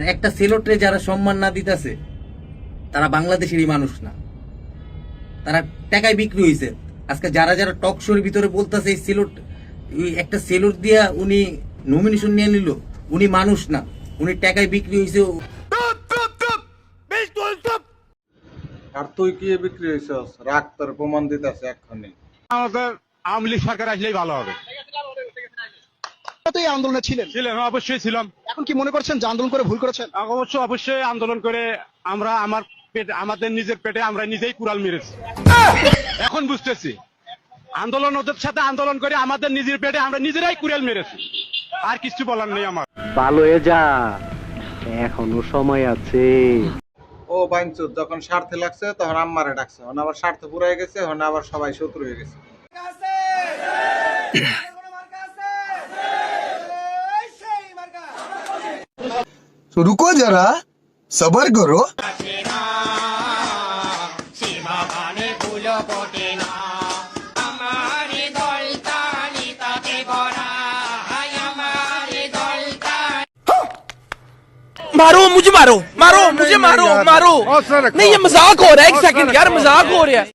একটা সেলোটে যারা সম্মান না দিতেছে তারা বাংলাদেশেরই মানুষ না, তারা টাকায় বিক্রি হয়েছে। আজকে যারা যারা টক শোর ভিতরে বলতেছে এই সেলোট, একটা সেলোট দিয়া উনি নমিনেশন নিয়ে নিল, উনি মানুষ না, উনি টাকায় বিক্রি হয়েছে। আর তুই কি বিক্রি হয়েছিস? রাগ তোর প্রমাণ দিতেছে এক্ষুনি। আমাদের আওয়ামী লীগ সরকার আসলেই ভালো হবে। তো এই আন্দোলনে ছিলেন? ছিলেন, অবশ্যই ছিলাম। এখন কি মনে করছেন যে আন্দোলন করে ভুল করেছেন? অবশ্যই আন্দোলন করে আমরা আমাদের নিজের পেটে আমরা নিজেই কুড়াল মেরেছি। এখন বুঝতেছি আন্দোলন ওদের সাথে আন্দোলন করে আমাদের নিজের পেটে আমরা নিজেরাই কুড়াল মেরেছি। আর কিছু বলার নেই আমার। ভালো হয়ে যা, এখনো সময় আছে। ও বাইনচুদ যখন স্বার্থে লাগছে তখন আম্মারে ডাকছে, এখন আবার স্বার্থ পুরাই গেছে, এখন আবার সবাই শত্রু হয়ে গেছে। तो रुको जरा, सबर करो। मारो मुझे, मारो मुझे, मारो नहीं, ये मजाक हो रहा है। एक सेकंड यार, मजाक हो रहा है।